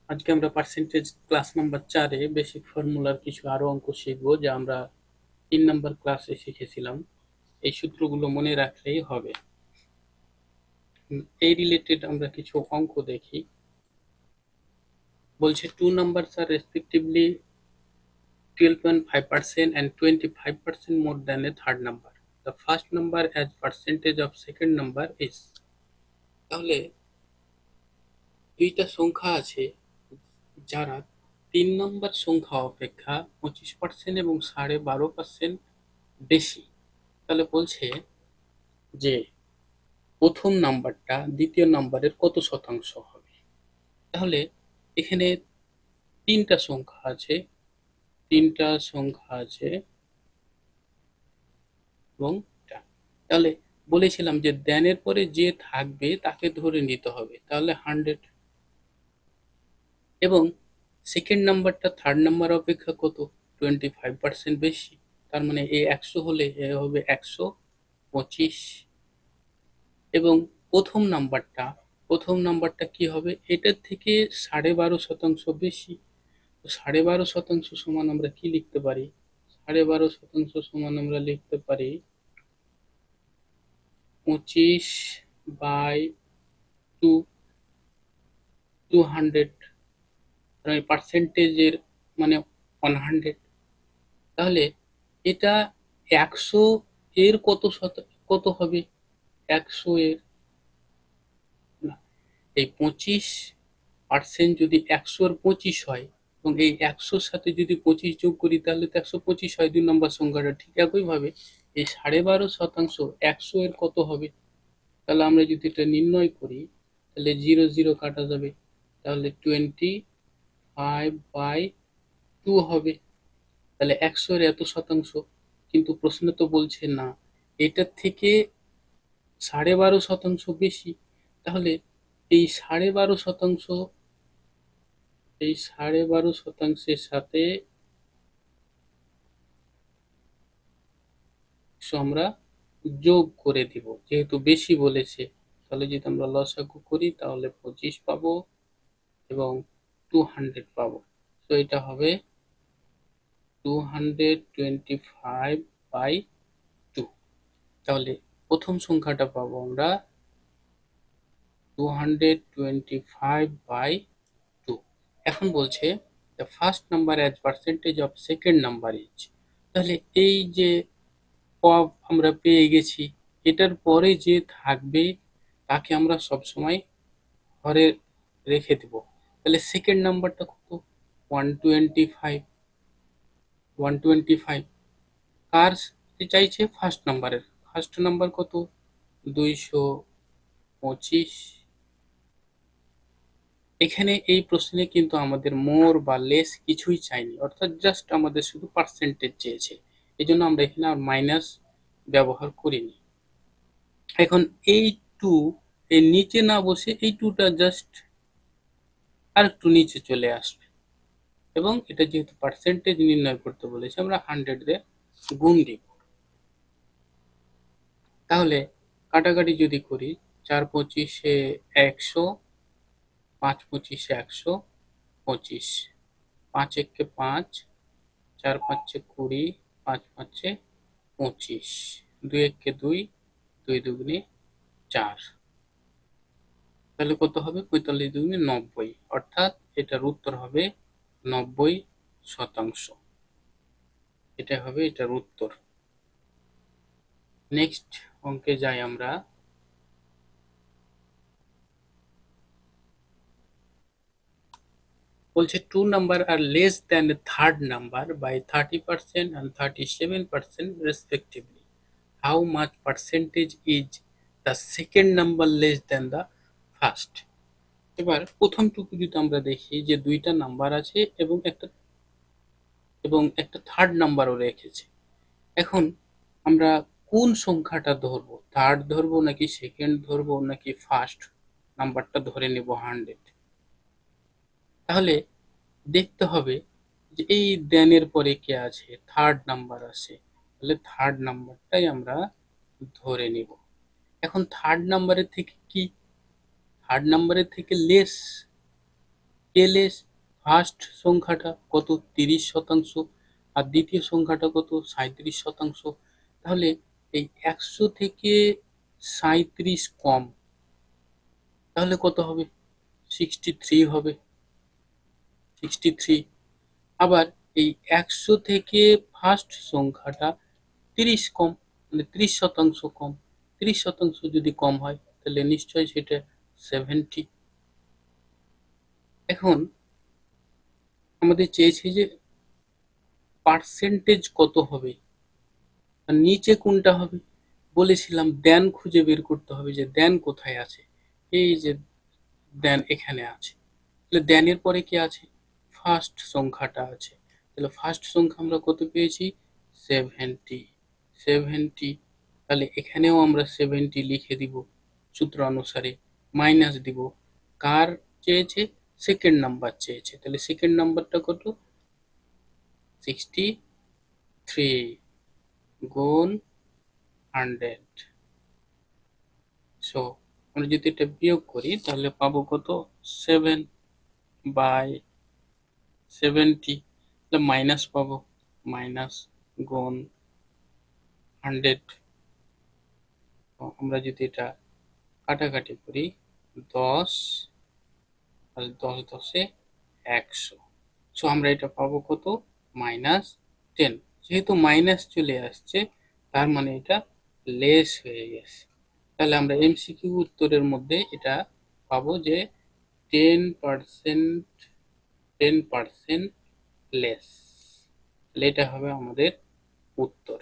আজকে আমরা percentage class number 4-এ basic ফর্মুলার কিছু আরো অঙ্ক শিখবো, যা আমরা 3 নাম্বার ক্লাসে শিখেছিলাম। এই সূত্রগুলো মনে রাখলেই হবে। এই রিলেটেড আমরা কিছু অঙ্ক দেখি। বলছে 2 numbers are respectively 12.5% and 25% more than a third number. The first number as percentage of second number is। তাহলে দুইটা সংখ্যা আছে যারা 3 নম্বর সংখ্যা অপেক্ষা 25% এবং 12.5% বেশি। তাহলে বলছে যে প্রথম নাম্বারটা দ্বিতীয় নাম্বারের কত শতাংশ হবে। তাহলে এখানে তিনটা সংখ্যা আছে এবং তাহলে বলেছিলাম যে দেনের পরে যে থাকবে তাকে ধরে নিতে হবে, তাহলে 100। এবং সেকেন্ড নাম্বারটা থার্ড নাম্বার অপেক্ষা কত 25% বেশি, তার মানে এ 100 হলে এ হবে 125। এবং প্রথম নাম্বারটা কি হবে, এটার থেকে 12.5% বেশি। তো 12.5% সমান আমরা কি লিখতে পারি, 12.5% সমান আমরা লিখতে পারি 25/2, 200। পার্সেন্টেজের মানে 100। তাহলে এটা 100 এর কত হবে, 100 এর না, এই 25% যদি 100 এর 25 হয় এবং এই 100-র সাথে যদি 25 যোগ করি তাহলে তো 125 হয় 2 নম্বর সংখ্যাটা। ঠিক একইভাবে এই 12.5% 100 এর কত হবে। তাহলে আমরা যদি এটা নির্ণয় করি তাহলে 0 0 কাটা যাবে, তাহলে 25/2 হবে। তাহলে 100 এর এত শতাংশ। কিন্তু প্রশ্ন তো বলছে না এটার থেকে 12.5% বেশি। তাহলে এই 12.5%-এর সাথে আমরা যোগ করে দিব, যেহেতু বেশি বলেছে। তাহলে যদি আমরা লসাগু করি তাহলে 25 পাবো এবং 200 পাবো। তো এটা হবে 225/2। তাহলে প্রথম সংখ্যাটা পাবো আমরা 225/2। এখন বলছে the first number as percentage of second number is। তাহলে এই যে আমরা পেয়ে গেছি, এটার পরে যে থাকবে তাকে আমরা সবসময় হরে রেখে দেব। তাহলে সেকেন্ড নাম্বারটা কত 125। 125 কার চাইছে, ফার্স্ট নাম্বার কত 225। এখানে এই প্রশ্নে কিন্তু আমাদের মোর বা লেস কিছুই চাইনি, অর্থাৎ জাস্ট আমাদের শুধু পার্সেন্টেজ চেয়েছে। এই জন্য আমরা এখানে আর মাইনাস ব্যবহার করিনি। এখন এই 2 এর নিচে না বসে এই 2টা জাস্ট আর একটু নিচে চলে আসবে এবং এটা যেহেতু পার্সেন্টেজ নির্ণয় করতে বলেছে আমরা 100 দিয়ে গুণ দিব। তাহলে কাটাকাটি যদি করি 4/25 100, 5/25 125, 5 একে 5, 4 5 20, 5 5 25, 2 একে 2, 2 দুগুণে 4। তাহলে কত হবে 45 দুগুণে 90, অর্থাৎ এটার উত্তর হবে 90%। এটা হবে এটার উত্তর। নেক্সট অঙ্কে যাই আমরা। বলছে 2 নাম্বার আর less than a third number by 30% and 37% respectively. How much percentage is the second number less than the first? এবার প্রথমটুকু যদি আমরা দেখি যে দুইটা নাম্বার আছে এবং একটা থার্ড নাম্বারও রেখেছে। এখন আমরা কোন সংখ্যাটা ধরবো, থার্ড ধরবো নাকি সেকেন্ড ধরবো নাকি ফার্স্ট নাম্বারটা ধরে নেব 100। তাহলে দেখতে হবে যে এই দেনের পরে কে আছে, থার্ড নাম্বার আছে, তাহলে থার্ড নাম্বারটাই আমরা ধরে নিব। এখন থার্ড নাম্বারের থেকে লেস টেলেস ফার্স্ট সংখ্যাটা কত 30%, আর দ্বিতীয় সংখ্যাটা কত 37%। তাহলে এই 100 থেকে 37 কম, তাহলে কত হবে 63 হবে, 63। আবার এই 100 থেকে ফার্স্ট সংখ্যাটা 30 কম, মানে 30% কম, 30% যদি কম হয় তাহলে নিশ্চয়ই সেটা 70। এখন আমাদের চেয়েছে যে পার্সেন্টেজ কত হবে, আর নিচে কোনটা হবে, বলেছিলাম দেন খুঁজে বের করতে হবে যে দেন কোথায় আছে। এই যে দেন এখানে আছে, তাহলে দেনের পরে কি আছে, ফার্স্ট সংখ্যাটা আছে। তাহলে ফার্স্ট সংখ্যা আমরা কত পেয়েছি 70, 70। তাহলে এখানেও আমরা 70 লিখে দিব সূত্র অনুসারে, মাইনাস দিব কার চেয়েছে, সেকেন্ড নাম্বার চেয়েছে, তাহলে সেকেন্ড নাম্বারটা কত 63 গুণ 100। সো আমরা যদি এটা বিয়োগ করি তাহলে পাবো কত 7/70, তাহলে মাইনাস পাবো, মাইনাস গুণ 100। আমরা যদি এটা কাটাকাটি করি 10, তাহলে 10 10 100। সো আমরা এটা পাবো কত -10। যেহেতু মাইনাস চলে আসছে তার মানে এটা লেস হয়ে গেছে। তাহলে আমরা এমসিকিউ উত্তরের মধ্যে এটা পাবো যে 10%, 10% লেস। তাহলে এটা হবে আমাদের উত্তর।